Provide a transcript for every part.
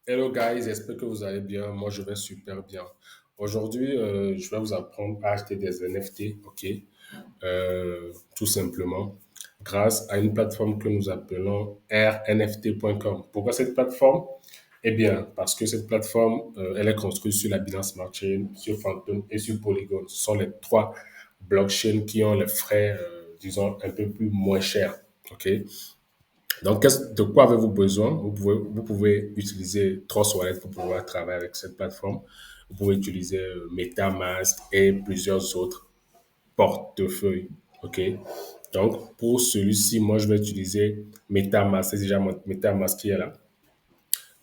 Hello guys, j'espère que vous allez bien. Moi, je vais super bien. Aujourd'hui, je vais vous apprendre à acheter des NFT, ok? Tout simplement, grâce à une plateforme que nous appelons rnft.com. Pourquoi cette plateforme? Eh bien, parce que cette plateforme, elle est construite sur la Binance Smart Chain, sur Phantom et sur Polygon. Ce sont les trois blockchains qui ont les frais, disons, un peu plus moins chers, ok? Donc, de quoi avez-vous besoin? Vous pouvez utiliser Trust Wallet pour pouvoir travailler avec cette plateforme. Vous pouvez utiliser MetaMask et plusieurs autres portefeuilles. OK? Donc, pour celui-ci, moi, je vais utiliser MetaMask. C'est déjà mon MetaMask qui est là.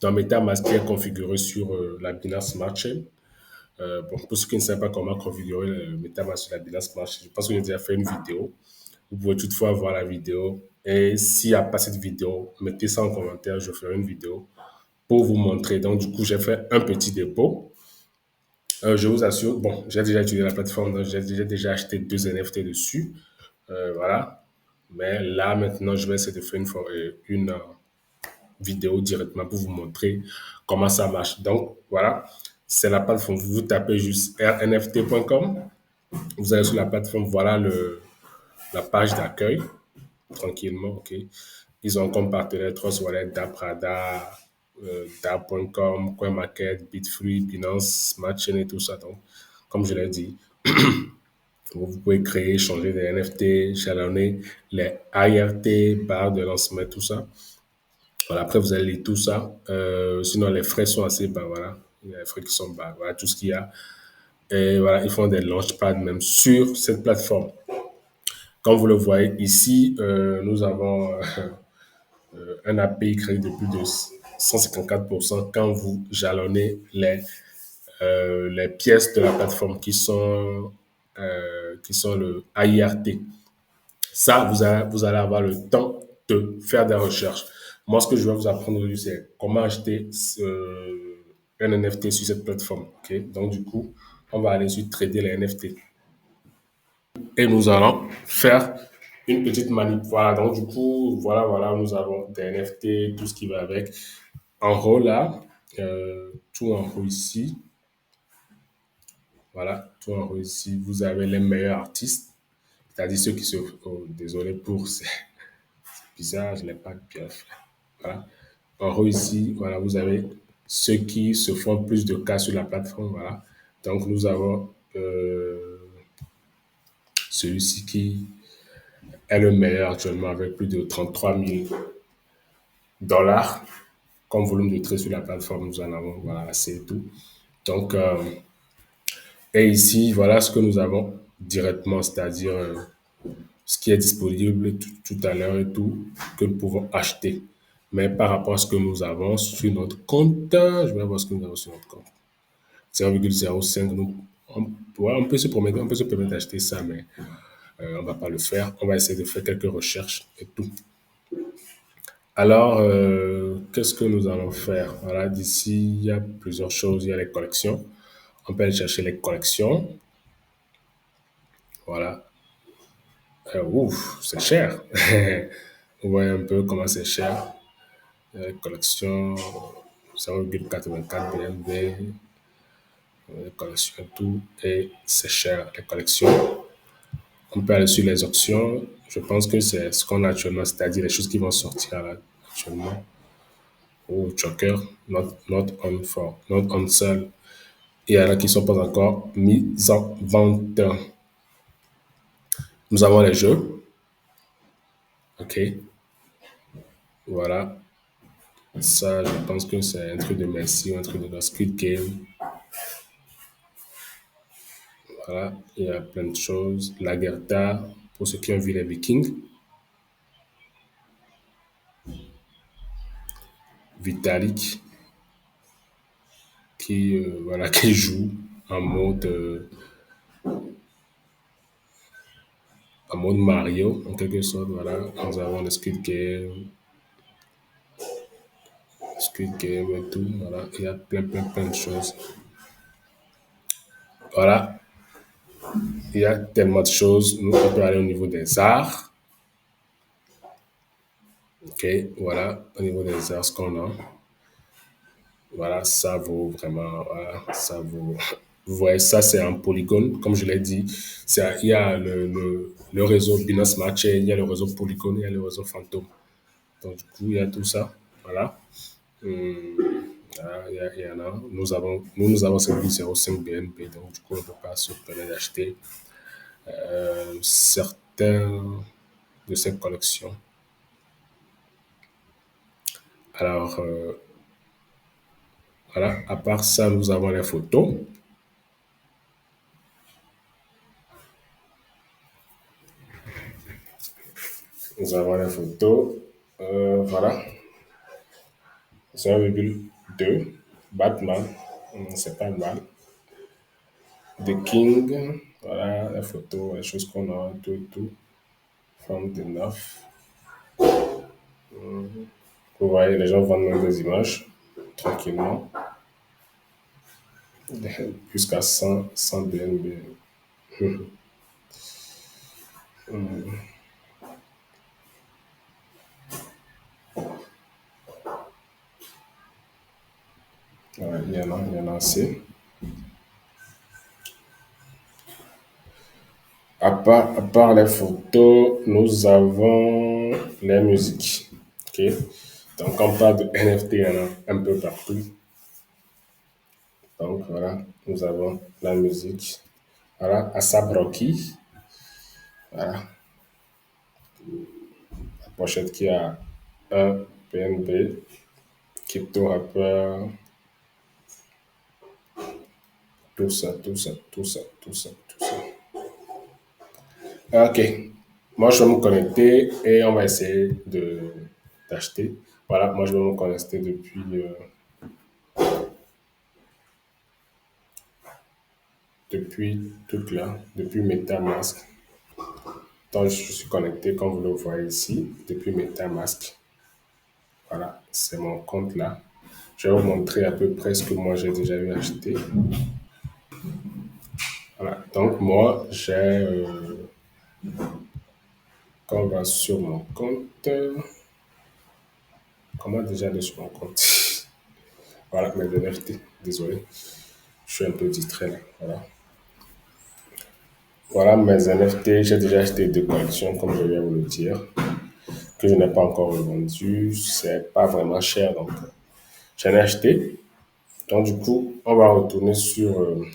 Donc, MetaMask qui est configuré sur la Binance Smart Chain. Bon, pour ceux qui ne savent pas comment configurer le MetaMask sur la Binance Smart Chain, je pense que j'ai déjà fait une vidéo. Vous pouvez toutefois voir la vidéo. Et s'il n'y a pas cette vidéo, mettez ça en commentaire, je ferai une vidéo pour vous montrer. Donc, du coup, j'ai fait un petit dépôt. Je vous assure, bon, j'ai déjà utilisé la plateforme, donc j'ai déjà acheté deux NFT dessus. Voilà. Mais là, maintenant, je vais essayer de faire une vidéo directement pour vous montrer comment ça marche. Donc, voilà, c'est la plateforme. Vous tapez juste rnft.com. Vous allez sur la plateforme, voilà la page d'accueil. Tranquillement, ok. Ils ont comme partenaire Trust Wallet, Daprada, Dap.com, CoinMarket, Bitfree, Binance, Smart Chain et tout ça. Donc, comme je l'ai dit, vous pouvez créer, changer des NFT, jalonner les ART, barres de lancement, tout ça. Voilà, après, vous allez lire tout ça. Sinon, les frais sont assez bas, voilà. Il y a les frais qui sont bas, voilà, tout ce qu'il y a. Et voilà, ils font des launchpads même sur cette plateforme. Comme vous le voyez ici, nous avons un API créé de plus de 154% quand vous jalonnez les pièces de la plateforme qui sont le AIRT. Ça, vous allez avoir le temps de faire des recherches. Moi, ce que je vais vous apprendre aujourd'hui, c'est comment acheter un NFT sur cette plateforme. Ok. Donc, du coup, on va aller sur trader les NFT. Et nous allons faire une petite manip. Voilà, donc du coup, voilà, nous avons des NFT, tout ce qui va avec. En haut là, tout en haut ici, voilà, tout en haut ici, vous avez les meilleurs artistes, c'est-à-dire ceux qui se... Oh, désolé pour... C'est bizarre, je n'ai pas bien fait. Voilà. En haut ici, voilà, vous avez ceux qui se font plus de cas sur la plateforme, voilà. Donc nous avons celui-ci qui est le meilleur actuellement avec plus de 33 000 $ comme volume de trade sur la plateforme. Nous en avons, voilà, assez et tout. Donc, et ici, voilà ce que nous avons directement, c'est-à-dire ce qui est disponible tout à l'heure et tout, que nous pouvons acheter. Mais par rapport à ce que nous avons sur notre compte, je vais voir ce que nous avons sur notre compte. 0,05, on peut se permettre, d'acheter ça, mais on ne va pas le faire. On va essayer de faire quelques recherches et tout. Alors, qu'est-ce que nous allons faire? Voilà, d'ici, il y a plusieurs choses. Il y a les collections. On peut aller chercher les collections. Voilà. Ouf, c'est cher. Vous voyez un peu comment c'est cher. Les collections, 0,84 BNB, les collections et tout. Et c'est cher, les collections. On peut aller sur les options. Je pense que c'est ce qu'on a actuellement, c'est-à-dire les choses qui vont sortir là, actuellement. Oh, Joker, not on sale. Il y en a qui ne sont pas encore mis en vente. Nous avons les jeux. OK. Voilà. Ça, je pense que c'est un truc de Messi ou un truc de la Squid Game. Voilà. Il y a plein de choses. La Lagertha, pour ceux qui ont vu les Vikings. Vitalik, qui, voilà, qui joue en mode, Mario, en quelque sorte. Voilà. Nous avons le Squid Game et tout. Voilà. Il y a plein de choses. Voilà. Il y a tellement de choses. Nous, on peut aller au niveau des arts. OK, voilà, au niveau des arts, ce qu'on a. Voilà, ça vaut vraiment, voilà, ça vaut. Vous voyez, ça c'est un polygone, comme je l'ai dit. Il y a le réseau Binance Smart Chain, il y a le réseau Polygon, il y a le réseau Phantom. Donc du coup, il y a tout ça. Voilà. Hum, voilà, il y en a. Nous avons celui 05 BNB, donc du coup, on ne peut pas se permettre d'acheter certains de ces collections. Alors, voilà, à part ça, nous avons les photos. Nous avons les photos. Voilà, c'est 1,2. Batman, c'est pas mal. The King, voilà, les photos, les choses qu'on a, tout et tout. Forme de neuf. Vous voyez, les gens vendent même des images, tranquillement, jusqu'à 100 BNB. Ouais, il y en a assez. À part les photos, nous avons les musiques. OK? Donc, on parle de NFT, il y en a un peu partout. Donc, voilà, nous avons la musique. Voilà, Asap Rocky. Voilà, la pochette qui a un PNB, Crypto Rapper, tout ça, tout ça, tout ça, tout ça, tout ça. Ok, moi je vais me connecter et on va essayer de d'acheter. Voilà, moi je vais me connecter depuis tout là, depuis MetaMask. Donc je suis connecté comme vous le voyez ici, depuis MetaMask. Voilà, c'est mon compte là. Je vais vous montrer à peu près ce que moi j'ai déjà eu acheter. Voilà, donc moi j'ai, quand on va sur mon compte, comment déjà aller sur mon compte? Voilà, mes NFT, désolé, je suis un peu distrait là. Voilà. Voilà mes NFT, j'ai déjà acheté deux collections, comme je viens de vous le dire, que je n'ai pas encore revendu. C'est pas vraiment cher, donc j'en ai acheté. Donc du coup, on va retourner sur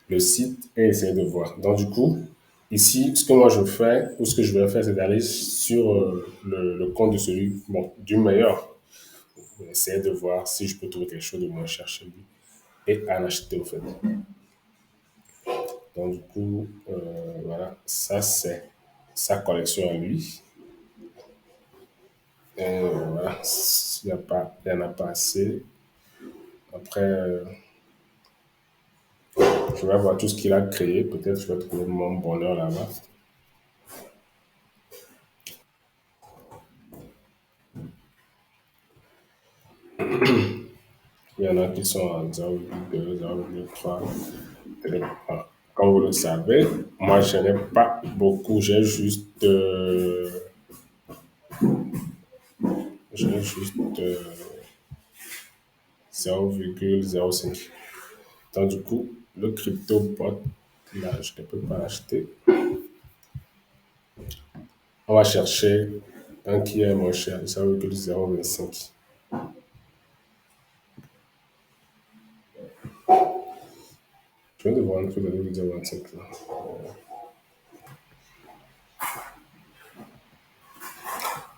le site et essayer de voir. Donc du coup, ici, ce que moi je fais, ou ce que je vais faire, c'est d'aller sur le compte de celui, bon, du meilleur, pour essayer de voir si je peux trouver quelque chose de moins cher chez lui et en acheter au fait. Donc du coup, voilà, ça c'est sa collection à lui. Et voilà, il n'y en a pas assez. Après, je vais voir tout ce qu'il a créé. Peut-être je vais trouver mon bonheur là-bas. Il y en a qui sont à 0,2, 0,3. Comme vous le savez, moi, je n'ai pas beaucoup. J'ai juste 0,05. Donc, du coup, le crypto bot, là, je ne peux pas l'acheter. On va chercher un qui est moins cher, 0,025. Je viens de voir un truc de 0,025 là.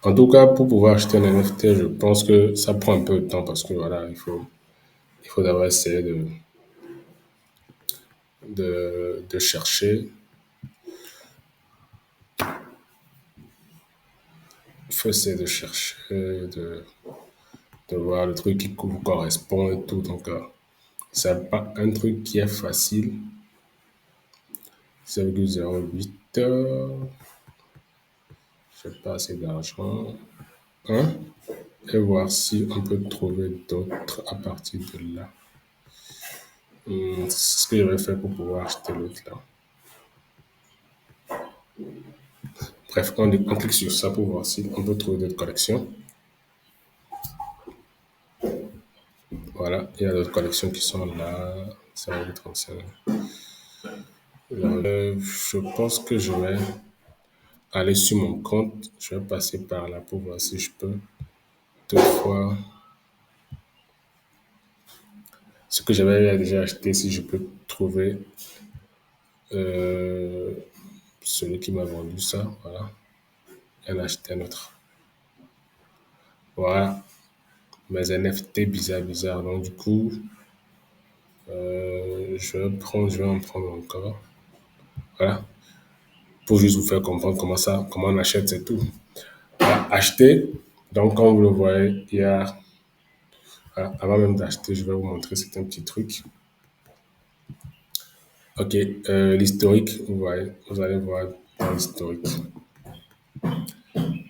En tout cas, pour pouvoir acheter un NFT, je pense que ça prend un peu de temps parce que voilà, il faut d'abord essayer de chercher. Il faut essayer de chercher, de voir le truc qui vous correspond et tout. Donc, c'est pas un truc qui est facile. 0,08. Je n'ai pas assez d'argent. Hein? Et voir si on peut trouver d'autres à partir de là. C'est ce que je vais faire pour pouvoir acheter l'autre là. Bref, on clique sur ça pour voir si on peut trouver d'autres collections. Voilà, il y a d'autres collections qui sont là. 0,35. Je pense que je vais aller sur mon compte. Je vais passer par là pour voir si je peux toutefois ce que j'avais déjà acheté, si je peux trouver euh, celui qui m'a vendu ça. Voilà, et en acheter un autre. Voilà, mes NFT bizarres, bizarres. Donc, du coup, je vais en prendre encore. Voilà, pour juste vous faire comprendre comment on achète, c'est tout. Voilà, acheter. Donc, comme vous le voyez, il y a, voilà, avant même d'acheter, je vais vous montrer certains petits trucs. Ok, l'historique, vous allez voir dans l'historique.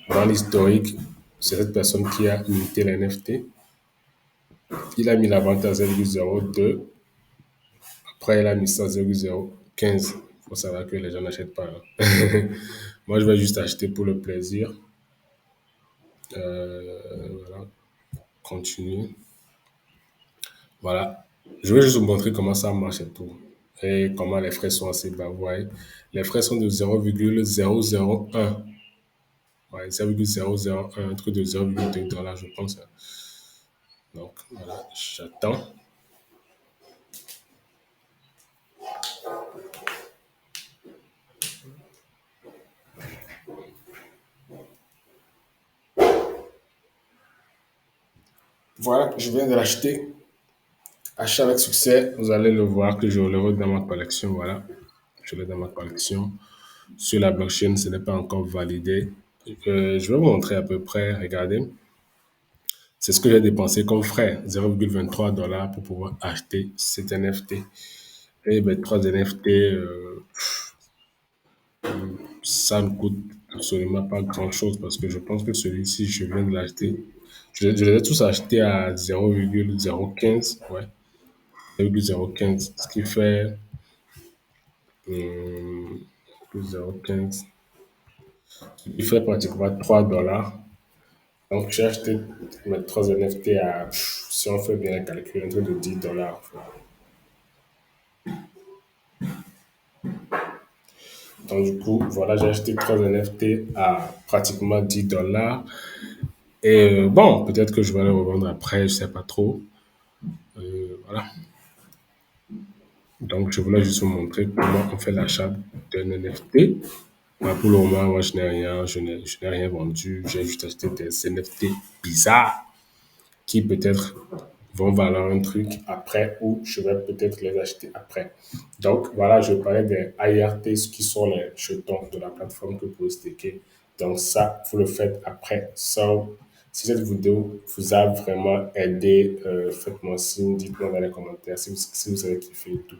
Dans l'historique, c'est cette personne qui a imité la NFT. Il a mis la vente à 0,02. Après, il a mis ça à 0,015. Il faut savoir que les gens n'achètent pas, hein. Moi, je vais juste acheter pour le plaisir. Voilà, continuer. Voilà. Je vais juste vous montrer comment ça marche et tout. Et comment les frais sont assez bas. Vous voyez, les frais sont de 0,001. Ouais, 0,001, un truc de 0,2 $, je pense, hein. Donc, voilà, j'attends. Voilà, je viens de l'acheter. Achat avec succès. Vous allez le voir que je le dans ma collection. Voilà, je l'ai dans ma collection. Sur la blockchain, ce n'est pas encore validé. Je vais vous montrer à peu près. Regardez. C'est ce que j'ai dépensé comme frais, 0,23 $ pour pouvoir acheter cet NFT. Et ben, 3 NFT, ça ne coûte absolument pas grand-chose parce que je pense que celui-ci, je viens de l'acheter. Je les ai tous achetés à 0,015, ouais, 0,015, ce qui fait 0,015, il fait pratiquement 3 $. Donc, j'ai acheté mes 3 NFT à, si on fait bien le calcul, un truc de 10 $. Donc, du coup, voilà, j'ai acheté 3 NFT à pratiquement 10 $. Et bon, peut-être que je vais les revendre après, je sais pas trop. Voilà. Donc, je voulais juste vous montrer comment on fait l'achat d'un NFT. Pour le moment, moi, je n'ai rien, je n'ai rien vendu. J'ai juste acheté des NFT bizarres qui peut-être vont valoir un truc après ou je vais peut-être les acheter après. Donc voilà, je parlais des IRT, ce qui sont les jetons de la plateforme que vous pouvez staker. Donc ça, vous le faites après. So, si cette vidéo vous a vraiment aidé, faites-moi signe, dites-moi dans les commentaires si vous avez kiffé et tout.